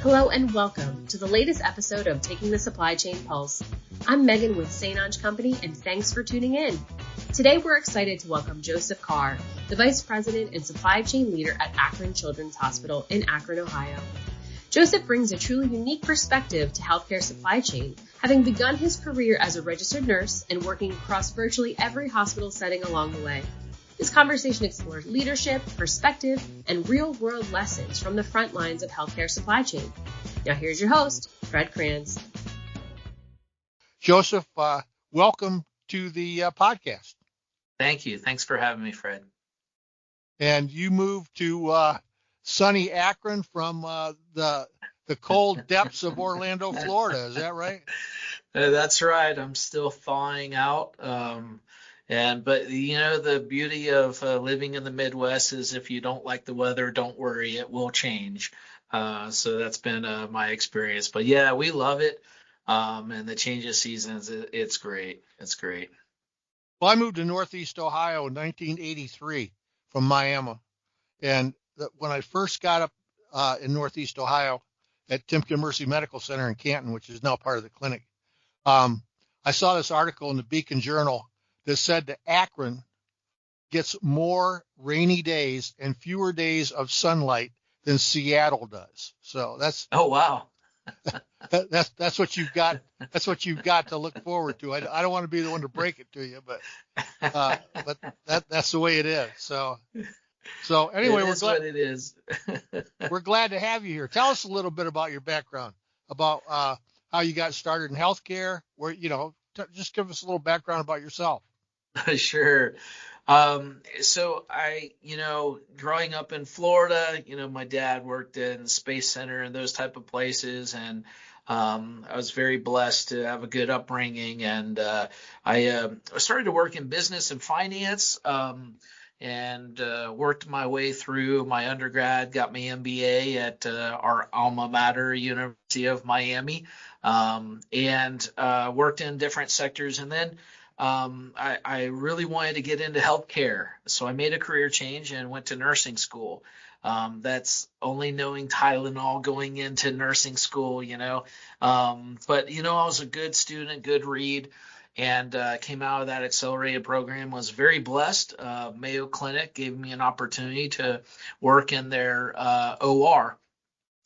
Hello and welcome to the latest episode of Taking the Supply Chain Pulse. I'm Megan with St. Ange Company, and thanks for tuning in. Today we're excited to welcome Joseph Carr, the Vice President and Supply Chain Leader at Akron Children's Hospital in Akron, Ohio. Joseph brings a truly unique perspective to healthcare supply chain, having begun his career as a registered nurse and working across virtually every hospital setting along the way. This conversation explores leadership, perspective, and real-world lessons from the front lines of healthcare supply chain. Now here's your host, Fred Kranz. Joseph, welcome to the podcast. Thank you. Thanks for having me, Fred. And you moved to sunny Akron from the cold depths of Orlando, Florida. Is that right? That's right. I'm still thawing out. But you know, the beauty of living in the Midwest is if you don't like the weather, don't worry, it will change. So that's been my experience. But yeah, we love it. And the change of seasons, it's great. It's great. Well, I moved to Northeast Ohio in 1983 from Miami. And when I first got up in Northeast Ohio at Timken Mercy Medical Center in Canton, which is now part of the clinic, I saw this article in the Beacon Journal that said that Akron gets more rainy days and fewer days of sunlight than Seattle does. So that's wow. that's what you've got. That's what you've got to look forward to. I don't want to be the one to break it to you, but that's the way it is. So anyway, we're glad it is. We're glad to have you here. Tell us a little bit about your background, about how you got started in healthcare. Where just give us a little background about yourself. Sure. So I, growing up in Florida, my dad worked in the Space Center and those type of places. And I was very blessed to have a good upbringing. And I started to work in business and finance and worked my way through my undergrad, got my MBA at our alma mater, University of Miami, and worked in different sectors. And then I really wanted to get into healthcare, so I made a career change and went to nursing school. That's only knowing Tylenol going into nursing school, but I was a good student, good read, and came out of that accelerated program. Was very blessed. Mayo Clinic gave me an opportunity to work in their OR,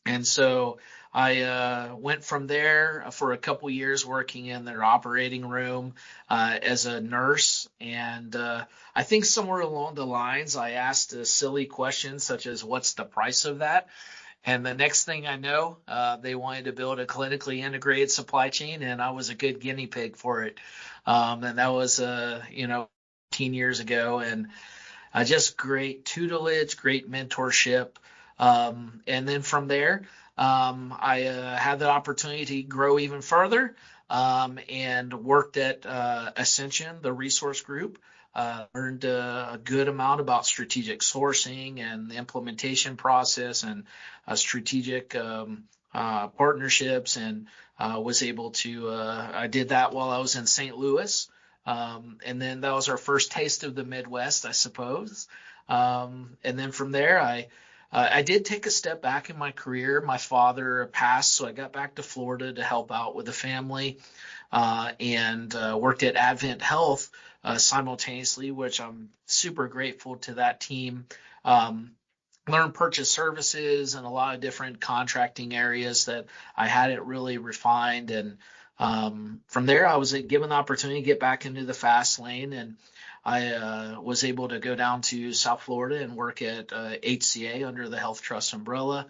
and so I went from there for a couple years working in their operating room as a nurse. And I think somewhere along the lines, I asked a silly question such as, what's the price of that? And the next thing I know, they wanted to build a clinically integrated supply chain, and I was a good guinea pig for it. And that was, 15 years ago. And just great tutelage, great mentorship. And then from there, I had the opportunity to grow even further and worked at Ascension, the resource group. Learned a good amount about strategic sourcing and the implementation process and strategic partnerships, and was able to I did that while I was in St. Louis. And then that was our first taste of the Midwest, I suppose. And then from there, I did take a step back in my career. My father passed, so I got back to Florida to help out with the family, and worked at Advent Health simultaneously, which I'm super grateful to that team. Learned purchase services and a lot of different contracting areas that I hadn't really refined. And from there, I was given the opportunity to get back into the fast lane, and I was able to go down to South Florida and work at HCA under the Health Trust umbrella.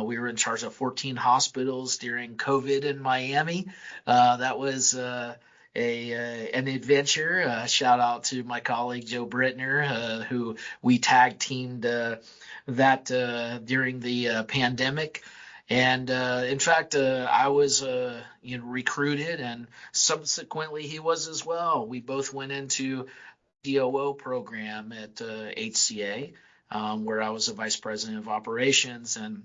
We were in charge of 14 hospitals during COVID in Miami. That was an adventure. Shout out to my colleague Joe Brittner, who we tag teamed that during the pandemic. And in fact, I was recruited, and subsequently he was as well. We both went into COO program at HCA, where I was a vice president of operations, and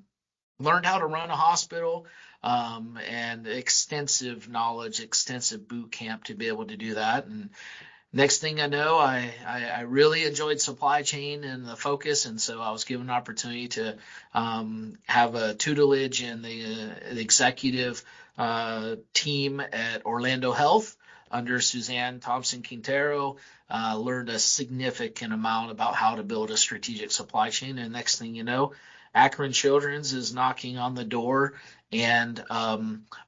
learned how to run a hospital, and extensive knowledge, extensive boot camp to be able to do that. And next thing I know, I really enjoyed supply chain and the focus, and so I was given an opportunity to have a tutelage in the executive team at Orlando Health under Suzanne Thompson-Quintero. Learned a significant amount about how to build a strategic supply chain, and next thing you know, Akron Children's is knocking on the door, and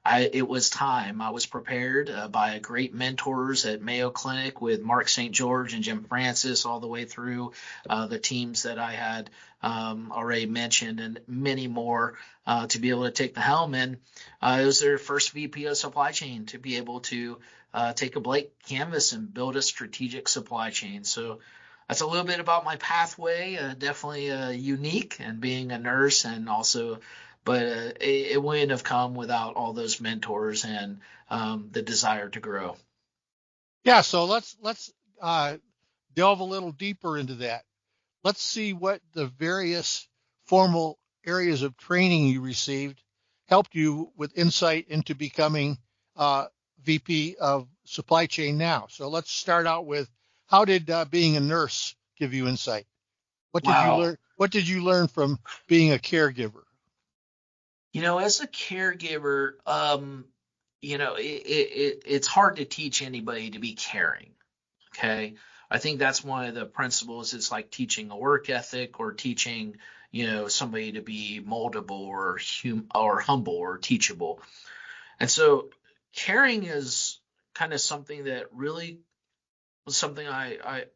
it was time. I was prepared by great mentors at Mayo Clinic with Mark St. George and Jim Francis, all the way through the teams that I had already mentioned, and many more to be able to take the helm. And it was their first VP of supply chain to be able to take a blank canvas and build a strategic supply chain. So that's a little bit about my pathway, definitely unique, and being a nurse, and also, but it wouldn't have come without all those mentors and the desire to grow. Yeah, so let's delve a little deeper into that. Let's see what the various formal areas of training you received helped you with insight into becoming VP of supply chain now. So let's start out with, how did being a nurse give you insight? What did you learn? What did you learn from being a caregiver? As a caregiver, it's hard to teach anybody to be caring. Okay. I think that's one of the principles. It's like teaching a work ethic, or teaching, somebody to be moldable or humble or teachable. And so caring is kind of something that really was something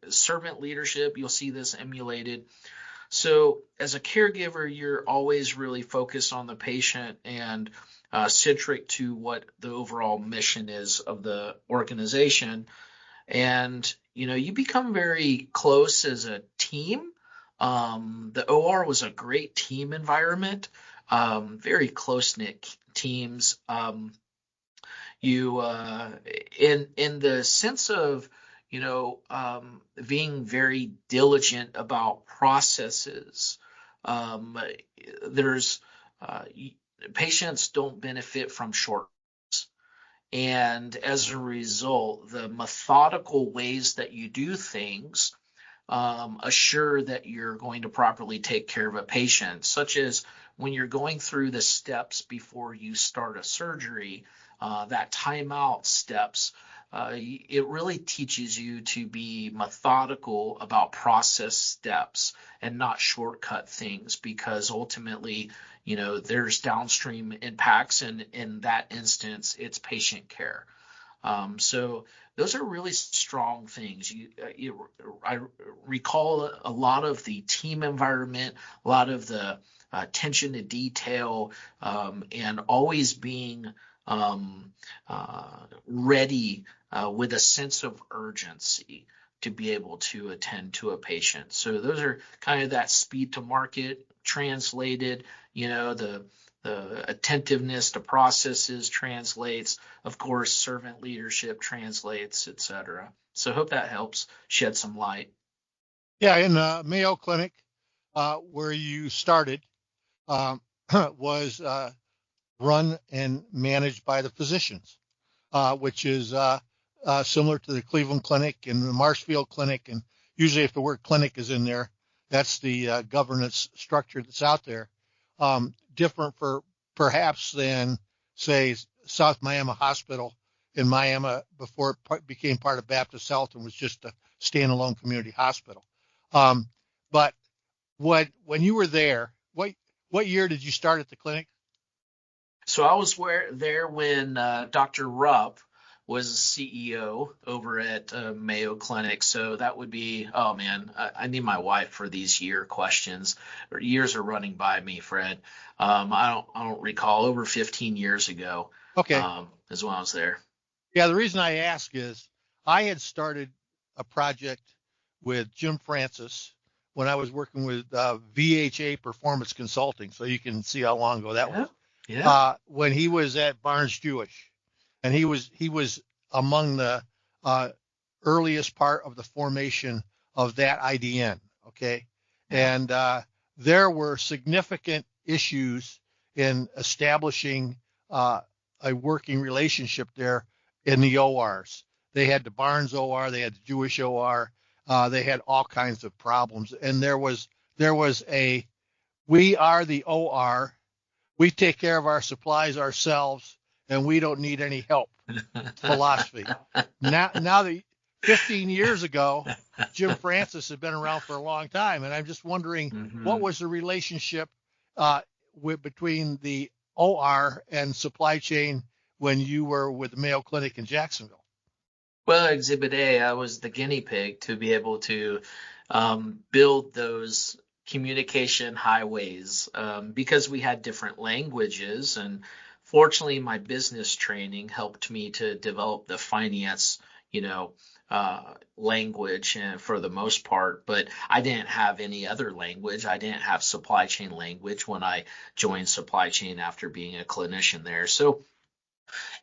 servant leadership, you'll see this emulated. So as a caregiver, you're always really focused on the patient and centric to what the overall mission is of the organization. And, you become very close as a team. The OR was a great team environment, very close-knit teams. You in the sense of, being very diligent about processes. Patients don't benefit from shortcuts. And as a result, the methodical ways that you do things assure that you're going to properly take care of a patient, such as when you're going through the steps before you start a surgery, that timeout steps. It really teaches you to be methodical about process steps and not shortcut things, because ultimately, there's downstream impacts, and in that instance, it's patient care. So those are really strong things. I recall a lot of the team environment, a lot of the attention to detail, and always being ready with a sense of urgency to be able to attend to a patient. So those are kind of that speed to market translated, the attentiveness to processes translates, of course, servant leadership translates, etc. So I hope that helps shed some light. Yeah, in Mayo Clinic, where you started, was run and managed by the physicians, which is similar to the Cleveland Clinic and the Marshfield Clinic. And usually if the word clinic is in there, that's the governance structure that's out there. Different perhaps than, say, South Miami Hospital in Miami before it became part of Baptist Health and was just a standalone community hospital. But when you were there, what year did you start at the clinic? So I was there when Dr. Rupp was CEO over at Mayo Clinic. So that would be, oh man, I need my wife for these year questions. Years are running by me, Fred. I don't recall. Over 15 years ago. Okay. Is when I was there. Yeah, the reason I ask is I had started a project with Jim Francis when I was working with VHA Performance Consulting. So you can see how long ago that was. Yeah. When he was at Barnes Jewish, and he was among the earliest part of the formation of that IDN. Okay. Yeah. And there were significant issues in establishing a working relationship there in the ORs. They had the Barnes OR, they had the Jewish OR, they had all kinds of problems. And there was a we are the OR, we take care of our supplies ourselves, and we don't need any help philosophy. Now that 15 years ago, Jim Francis had been around for a long time, and I'm just wondering what was the relationship between the OR and supply chain when you were with the Mayo Clinic in Jacksonville? Well, Exhibit A, I was the guinea pig to be able to build those communication highways because we had different languages. And fortunately, my business training helped me to develop the finance, language for the most part. But I didn't have any other language. I didn't have supply chain language when I joined supply chain after being a clinician there. So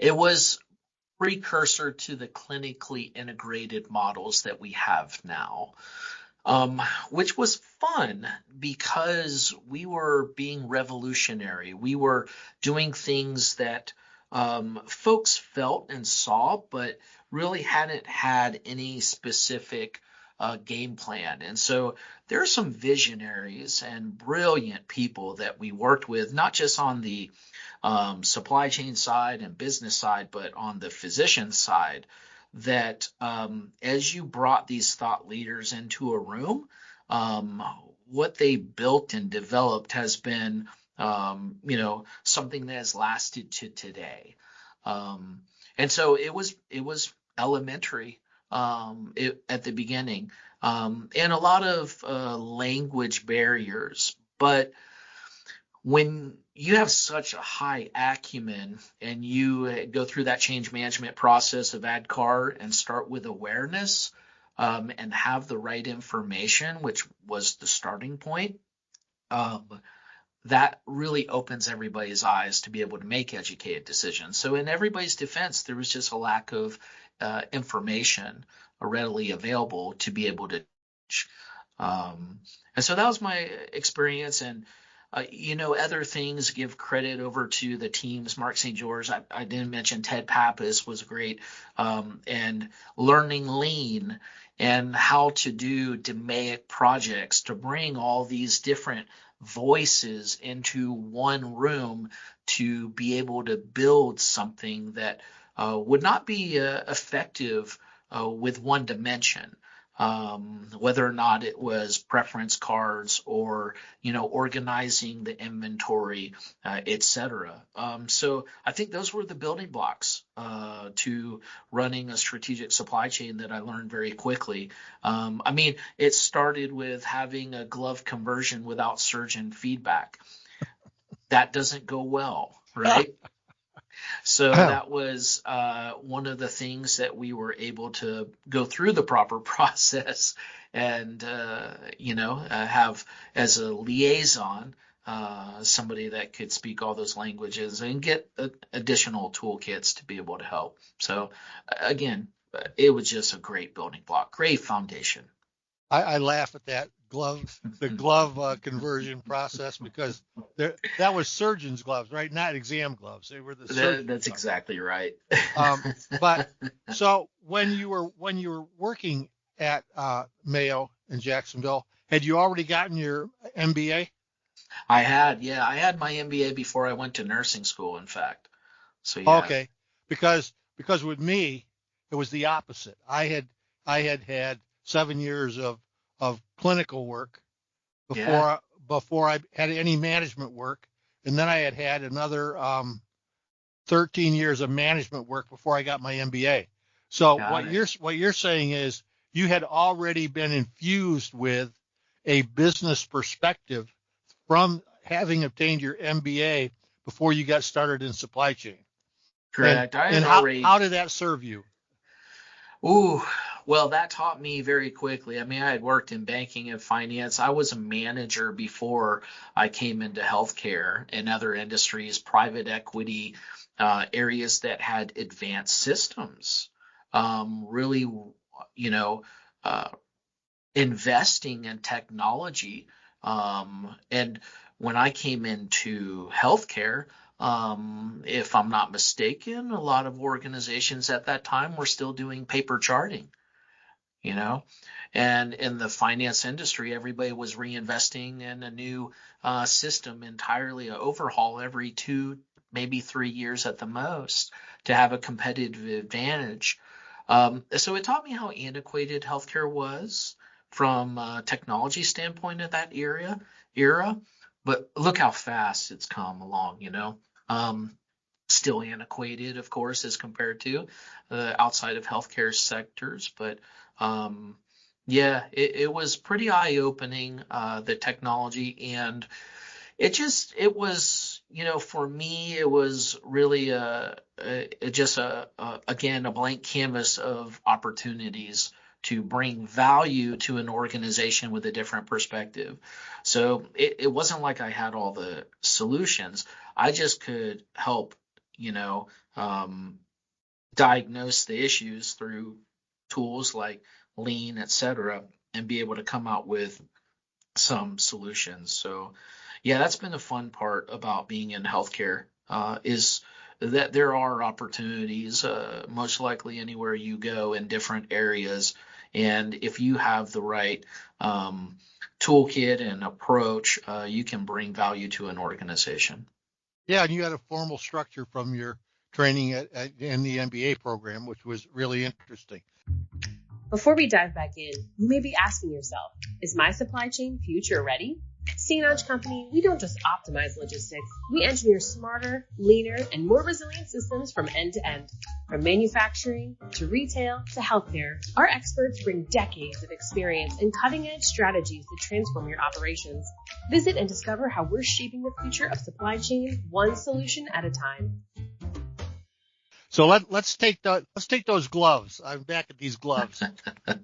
it was precursor to the clinically integrated models that we have now, which was fun because we were being revolutionary. We were doing things that folks felt and saw, but really hadn't had any specific game plan. And so there are some visionaries and brilliant people that we worked with, not just on the supply chain side and business side, but on the physician side, that as you brought these thought leaders into a room, what they built and developed has been, something that has lasted to today. And so it was elementary at the beginning, and a lot of language barriers. But when you have such a high acumen and you go through that change management process of ADKAR and start with awareness and have the right information, which was the starting point, that really opens everybody's eyes to be able to make educated decisions. So in everybody's defense, there was just a lack of information readily available to be able to and so that was my experience. And other things, give credit over to the teams. Mark St. George, I didn't mention Ted Pappas was great, and learning Lean and how to do DMAIC projects to bring all these different voices into one room to be able to build something that would not be effective with one dimension. Whether or not it was preference cards or, organizing the inventory, et cetera. So I think those were the building blocks to running a strategic supply chain that I learned very quickly. It started with having a glove conversion without surgeon feedback. That doesn't go well, right? So that was one of the things that we were able to go through the proper process and, have as a liaison, somebody that could speak all those languages and get additional toolkits to be able to help. So again, it was just a great building block, great foundation. I laugh at that the glove conversion process, because that was surgeon's gloves, right? Not exam gloves. They were the surgeon's That's gloves. exactly right. But so when you were working at Mayo in Jacksonville, had you already gotten your MBA? I had my MBA before I went to nursing school, in fact. So yeah. Okay, because with me, it was the opposite. I had 7 years of clinical work before I had any management work, and then I had another 13 years of management work before I got my MBA. So what you're saying is you had already been infused with a business perspective from having obtained your MBA before you got started in supply chain. Correct. And how did that serve you? Ooh, well, that taught me very quickly. I had worked in banking and finance. I was a manager before I came into healthcare and other industries, private equity, areas that had advanced systems. Really, investing in technology. And when I came into healthcare, If I'm not mistaken, a lot of organizations at that time were still doing paper charting, you know, and in the finance industry, everybody was reinvesting in a new system entirely, an overhaul every 2, maybe 3 years at the most to have a competitive advantage. So it taught me how antiquated healthcare was from a technology standpoint at that era. But look how fast it's come along, you know. Still antiquated, of course, as compared to outside of healthcare sectors. But yeah, it was pretty eye-opening, the technology, and it was, you know, for me, it was really again, a blank canvas of opportunities to bring value to an organization with a different perspective. So it wasn't like I had all the solutions. I just could help, you know, diagnose the issues through tools like Lean, et cetera, and be able to come out with some solutions. So yeah, that's been the fun part about being in healthcare, is that there are opportunities, most likely anywhere you go in different areas. And if you have the right toolkit and approach, you can bring value to an organization. Yeah, and you had a formal structure from your training in the MBA program, which was really interesting. Before we dive back in, you may be asking yourself, is my supply chain future ready? At St. Company, we don't just optimize logistics, we engineer smarter, leaner, and more resilient systems from end to end. From manufacturing to retail to healthcare, our experts bring decades of experience and cutting-edge strategies to transform your operations. Visit and discover how we're shaping the future of supply chain one solution at a time. So let's take those gloves. I'm back at these gloves.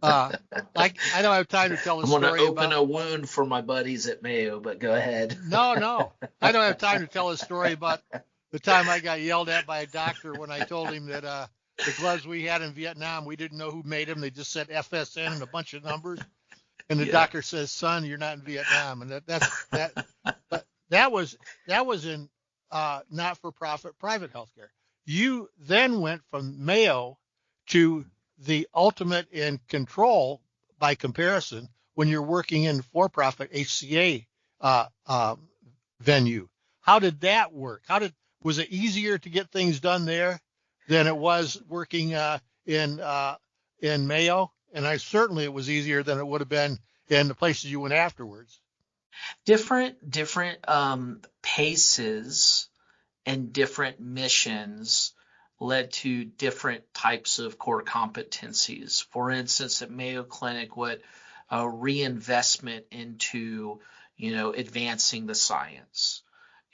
I don't have time to tell a story. I'm going to open a wound for my buddies at Mayo, but go ahead. No. I don't have time to tell a story about the time I got yelled at by a doctor when I told him that the gloves we had in Vietnam, we didn't know who made them. They just said FSN and a bunch of numbers. And the doctor says, "Son, you're not in Vietnam." And but that was in not-for-profit private healthcare. You then went from Mayo to the ultimate in control by comparison when you're working in for-profit HCA venue. How did that work? Was it easier to get things done there than it was working in Mayo? And it was easier than it would have been in the places you went afterwards. Different paces and different missions led to different types of core competencies. For instance, at Mayo Clinic, what a reinvestment into, you know, advancing the science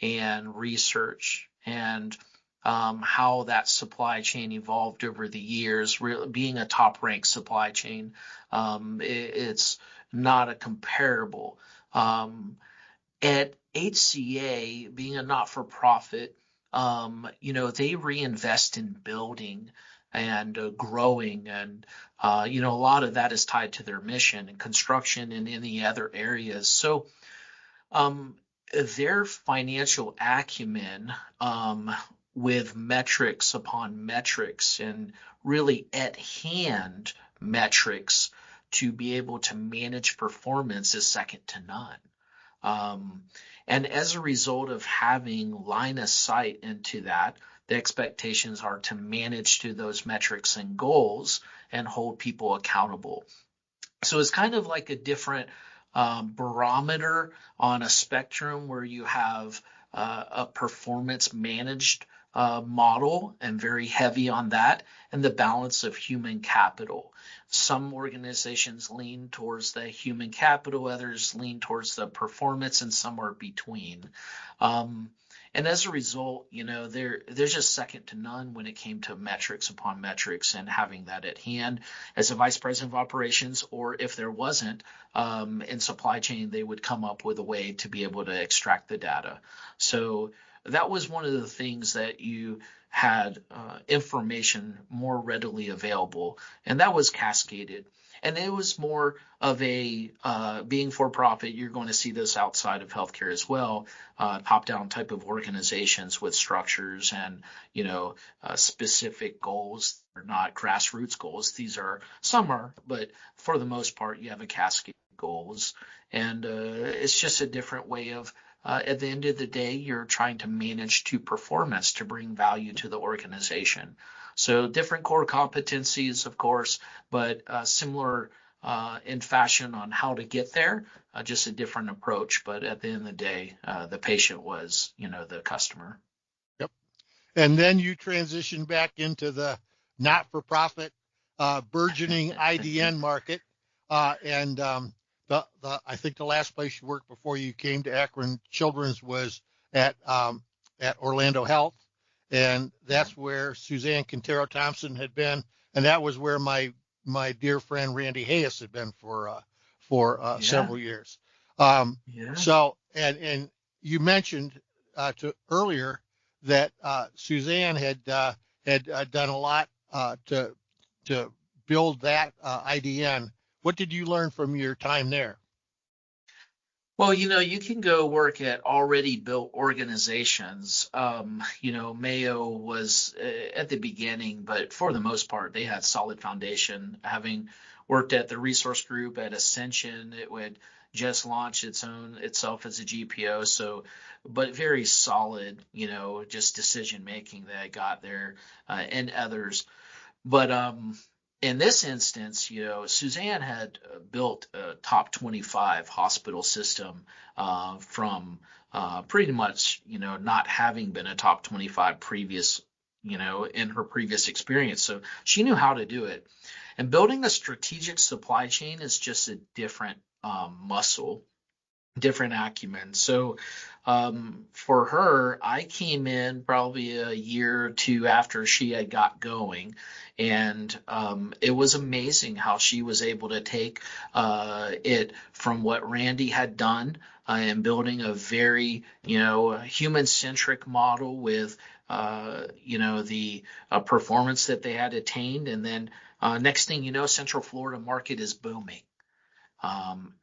and research, and how that supply chain evolved over the years. Really, being a top-ranked supply chain, it's not a comparable. At HCA, being a not-for-profit, you know, they reinvest in building and growing, and you know, a lot of that is tied to their mission and construction and any other areas. So their financial acumen, with metrics upon metrics and really at hand metrics to be able to manage performance, is second to none. And as a result of having line of sight into that, the expectations are to manage to those metrics and goals and hold people accountable. So it's kind of like a different barometer on a spectrum, where you have a performance managed model, and very heavy on that, and the balance of human capital. Some organizations lean towards the human capital, others lean towards the performance, and somewhere between. And as a result, you know, there's just second to none when it came to metrics upon metrics and having that at hand as a vice president of operations, or if there wasn't, in supply chain, they would come up with a way to be able to extract the data. So that was one of the things that you had information more readily available, and that was cascaded. And it was more of a being for profit. You're going to see this outside of healthcare as well, top-down type of organizations with structures and, specific goals. They're not grassroots goals. Some are, but for the most part, you have a cascade of goals. And it's just a different way of, at the end of the day, you're trying to manage to performance to bring value to the organization. So different core competencies, of course, but similar in fashion on how to get there, just a different approach. But at the end of the day, the patient was, the customer. Yep. And then you transitioned back into the not-for-profit burgeoning IDN market. And I think the last place you worked before you came to Akron Children's was at Orlando Health. And that's where Suzanne Quintero Thompson had been, and that was where my dear friend Randy Hayes had been for several years. So, and you mentioned earlier that Suzanne had done a lot to build that IDN. What did you learn from your time there? Well, you can go work at already built organizations. Mayo was at the beginning, but for the most part, they had solid foundation. Having worked at the resource group at Ascension, it would just launch itself as a GPO. So, but very solid, just decision making that I got there, and others. But in this instance, Suzanne had built a top 25 hospital system from pretty much, not having been a top 25 previous, in her previous experience. So she knew how to do it. And building a strategic supply chain is just a different muscle, different acumen. So for her, I came in probably a year or two after she had got going. And it was amazing how she was able to take it from what Randy had done in building a very, human-centric model with, the performance that they had attained. And then next thing you know, Central Florida market is booming.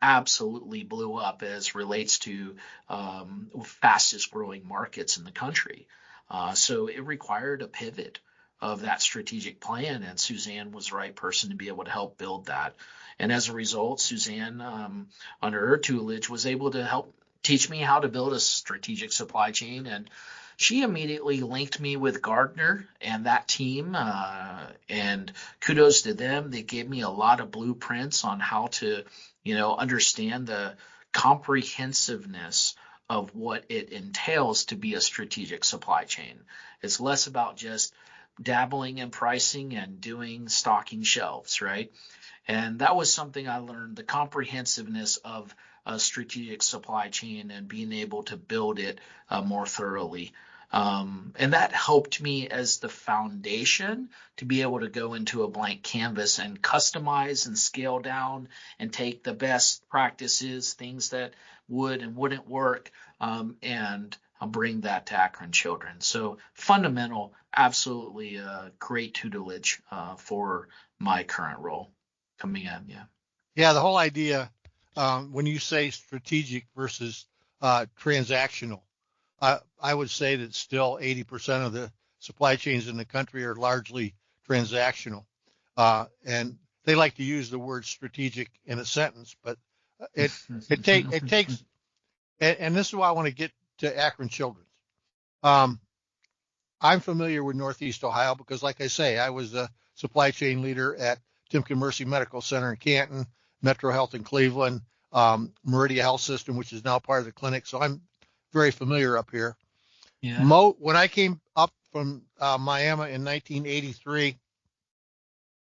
Absolutely blew up as relates to fastest growing markets in the country. So it required a pivot of that strategic plan, and Suzanne was the right person to be able to help build that. And as a result, Suzanne, under her tutelage, was able to help teach me how to build a strategic supply chain. And she immediately linked me with Gardner and that team, and kudos to them. They gave me a lot of blueprints on how to, understand the comprehensiveness of what it entails to be a strategic supply chain. It's less about just dabbling in pricing and doing stocking shelves, right? And that was something I learned, the comprehensiveness of a strategic supply chain and being able to build it more thoroughly. And that helped me as the foundation to be able to go into a blank canvas and customize and scale down and take the best practices, things that would and wouldn't work, and bring that to Akron Children. So fundamental, absolutely great tutelage for my current role coming in. Yeah. Yeah, the whole idea, when you say strategic versus transactional, I would say that still 80% of the supply chains in the country are largely transactional. And they like to use the word strategic in a sentence, but it takes, and this is why I want to get to Akron Children's. I'm familiar with Northeast Ohio because, like I say, I was a supply chain leader at Timken Mercy Medical Center in Canton, Metro Health in Cleveland, Meridia Health System, which is now part of the clinic. So I'm very familiar up here. Yeah. When I came up from Miami in 1983,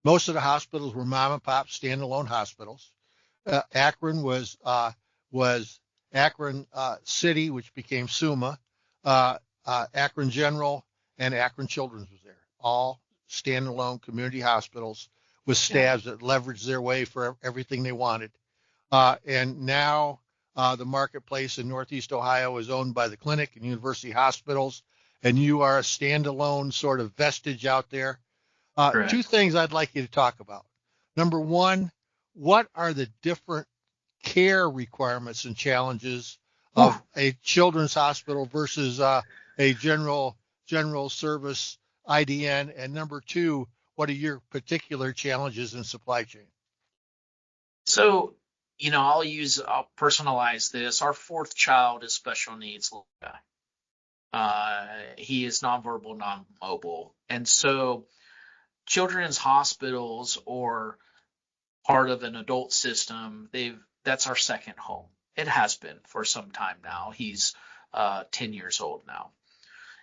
most of the hospitals were mom and pop standalone hospitals. Akron was Akron City, which became SUMA, Akron General, and Akron Children's was there. All standalone community hospitals with staffs that leveraged their way for everything they wanted. And now the marketplace in Northeast Ohio is owned by the clinic and university hospitals, and you are a standalone sort of vestige out there. Two things I'd like you to talk about. Number one, what are the different care requirements and challenges of a children's hospital versus a general service IDN? And number two, what are your particular challenges in supply chain? So, I'll personalize this. Our fourth child is special needs. He is nonverbal, non-mobile. And so children's hospitals or part of an adult system, that's our second home. It has been for some time now. He's 10 years old now.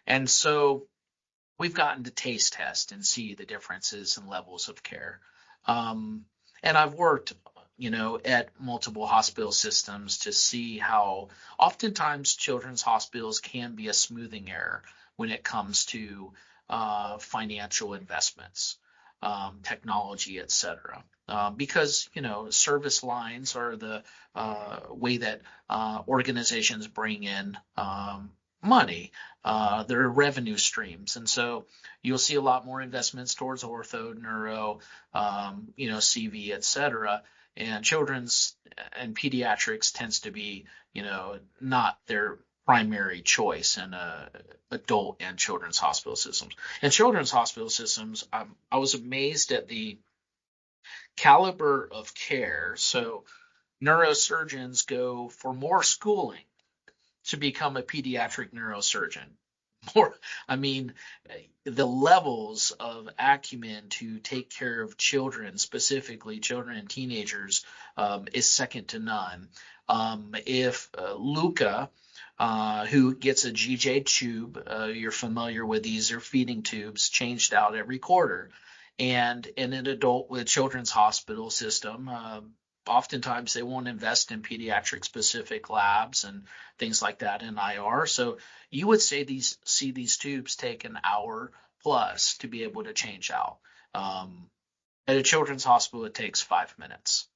And so we've gotten to taste test and see the differences in levels of care. And I've worked, at multiple hospital systems to see how oftentimes children's hospitals can be a smoothing error when it comes to financial investments, technology, et cetera. Because, service lines are the way that organizations bring in money, their revenue streams. And so you'll see a lot more investments towards ortho, neuro, CV, et cetera. And children's and pediatrics tends to be, not their primary choice in adult and children's hospital systems. And children's hospital systems, I was amazed at the caliber of care. So neurosurgeons go for more schooling to become a pediatric neurosurgeon. The levels of acumen to take care of children, specifically children and teenagers, is second to none. If Luca, who gets a GJ tube, you're familiar with these, are feeding tubes changed out every quarter. And in an adult with children's hospital system, oftentimes they won't invest in pediatric specific labs and things like that in IR. So you would see these tubes take an hour plus to be able to change out. At a children's hospital, it takes 5 minutes.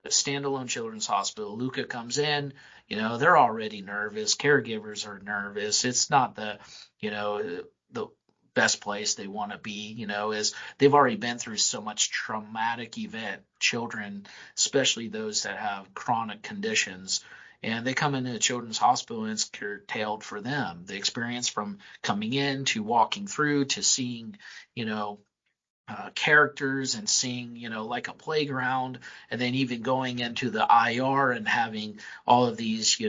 A standalone children's hospital, Luca comes in, they're already nervous. Caregivers are nervous. It's not the best place they want to be, is they've already been through so much traumatic event, children, especially those that have chronic conditions, and they come into a children's hospital and it's curtailed for them. The experience from coming in to walking through to seeing, characters and seeing, like a playground, and then even going into the IR and having all of these,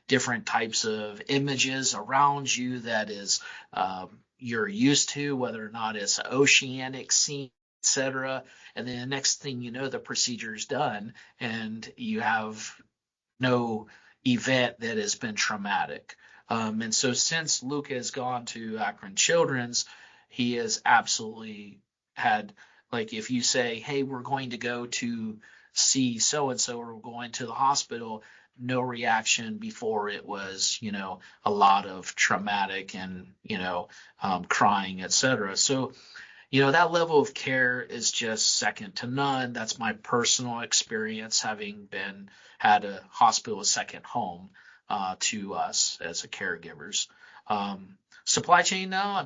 different types of images around you that is, you're used to, whether or not it's an oceanic scene, etc. And then the next thing you know, the procedure's done and you have no event that has been traumatic. And so since Luca has gone to Akron Children's, he has absolutely had, like, if you say, hey, we're going to go to see so-and-so, or we're going to the hospital, no reaction. Before it was, a lot of traumatic and, crying, etc. So, that level of care is just second to none. That's my personal experience, having had a hospital a second home to us as a caregivers. Supply chain now,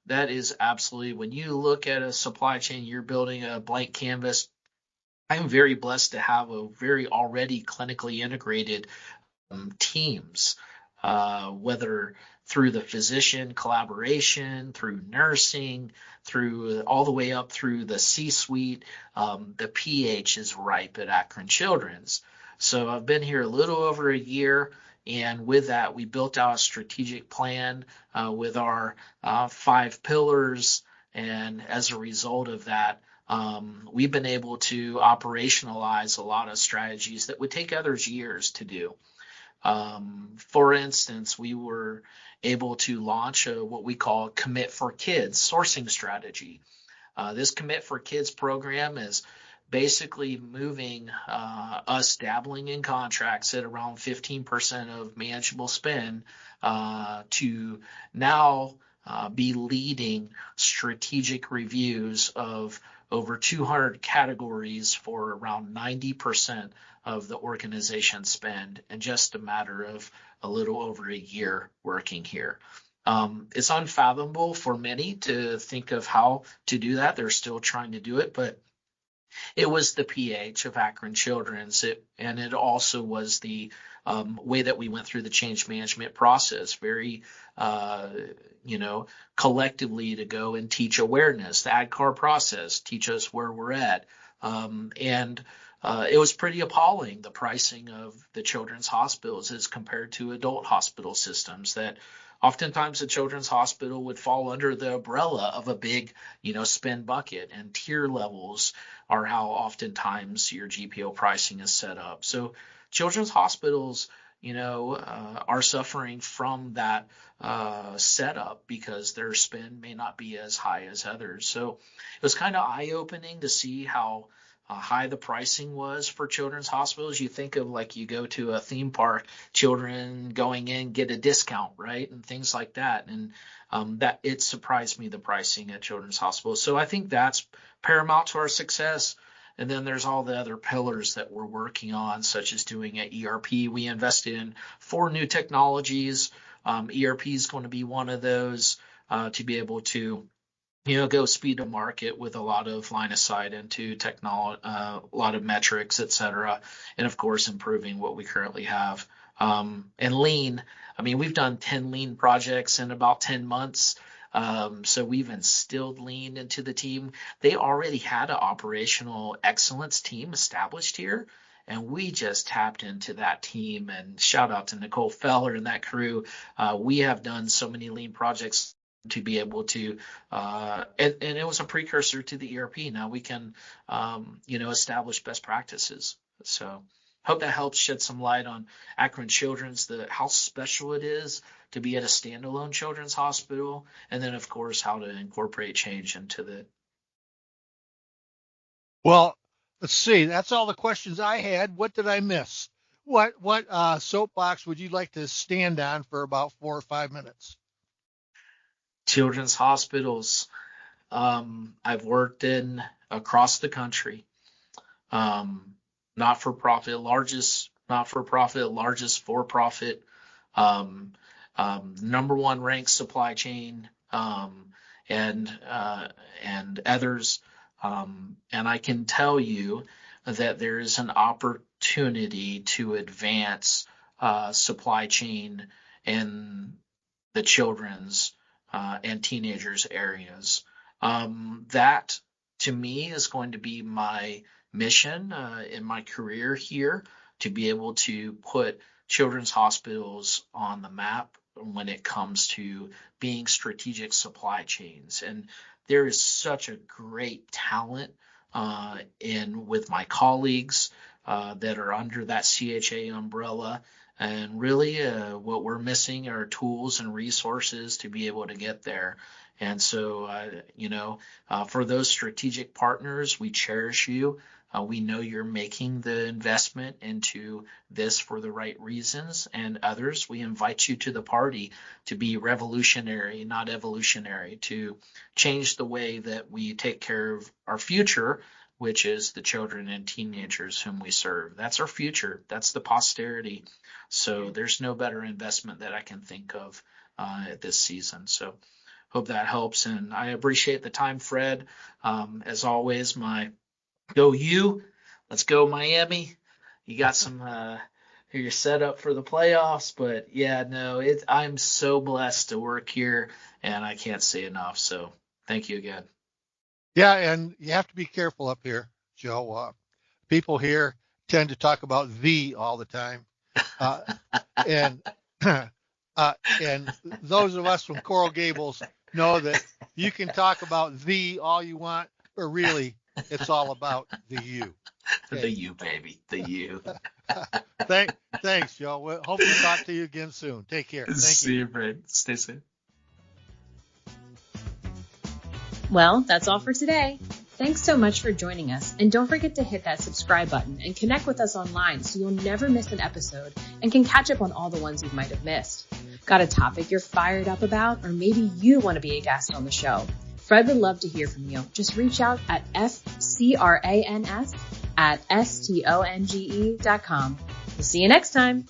that is absolutely, when you look at a supply chain, you're building a blank canvas. I'm very blessed to have a very already clinically integrated teams, whether through the physician collaboration, through nursing, through all the way up through the C-suite. The pH is ripe at Akron Children's. So I've been here a little over a year, and with that, we built out a strategic plan with our 5 pillars, and as a result of that, we've been able to operationalize a lot of strategies that would take others years to do. For instance, we were able to launch what we call Commit for Kids sourcing strategy. This Commit for Kids program is basically moving us dabbling in contracts at around 15% of manageable spend to now be leading strategic reviews of over 200 categories for around 90% of the organization's spend in just a matter of a little over a year working here. It's unfathomable for many to think of how to do that. They're still trying to do it, but It was the PH of Akron Children's, and it also was the way that we went through the change management process, very, collectively to go and teach awareness, the ADKAR process, teach us where we're at. It was pretty appalling, the pricing of the children's hospitals as compared to adult hospital systems, that oftentimes the children's hospital would fall under the umbrella of a big, spend bucket, and tier levels are how oftentimes your GPO pricing is set up. So children's hospitals, are suffering from that setup because their spend may not be as high as others. So it was kind of eye-opening to see how high the pricing was for children's hospitals. You think of, like, you go to a theme park, children going in get a discount, right, and things like that. And that it surprised me, the pricing at children's hospitals. So I think that's paramount to our success. And then there's all the other pillars that we're working on, such as doing an ERP. We invested in 4 new technologies. ERP is going to be one of those, to be able to go speed to market with a lot of line of sight into technology, a lot of metrics, et cetera. And of course, improving what we currently have. And Lean, we've done 10 Lean projects in about 10 months. So we've instilled Lean into the team. They already had an operational excellence team established here, and we just tapped into that team. And shout out to Nicole Feller and that crew. We have done so many Lean projects to be able to, and it was a precursor to the ERP. Now we can, establish best practices. So hope that helps shed some light on Akron Children's, how special it is to be at a standalone children's hospital, and then of course how to incorporate change into the. Well, let's see. That's all the questions I had. What did I miss? What soapbox would you like to stand on for about 4 or 5 minutes? Children's hospitals. I've worked in across the country. Not-for-profit, largest not-for-profit, largest for-profit, number 1 ranked supply chain, and others. And I can tell you that there is an opportunity to advance supply chain in the children's and teenagers areas. That, to me, is going to be my mission in my career here, to be able to put children's hospitals on the map when it comes to being strategic supply chains. And there is such a great talent with my colleagues that are under that CHA umbrella. And really what we're missing are tools and resources to be able to get there. And so, for those strategic partners, we cherish you. We know you're making the investment into this for the right reasons, and others, we invite you to the party to be revolutionary, not evolutionary, to change the way that we take care of our future, which is the children and teenagers whom we serve. That's our future. That's the posterity. So there's no better investment that I can think of at this season. So hope that helps. And I appreciate the time, Fred. As always, go you. Let's go Miami. You got some you're set up for the playoffs, but yeah, no, I'm so blessed to work here, and I can't say enough. So thank you again. Yeah, and you have to be careful up here, Joe. People here tend to talk about thee all the time. And those of us from Coral Gables know that you can talk about thee all you want, but really it's all about the you. Okay. The you, baby. The you. Thanks, Joe. We'll hope to talk to you again soon. Take care. Thank you. See you, Fred. Stay safe. Well, that's all for today. Thanks so much for joining us, and don't forget to hit that subscribe button and connect with us online so you'll never miss an episode and can catch up on all the ones you might have missed. Got a topic you're fired up about, or maybe you want to be a guest on the show? Fred would love to hear from you. Just reach out at fcrans@stonge.com. We'll see you next time.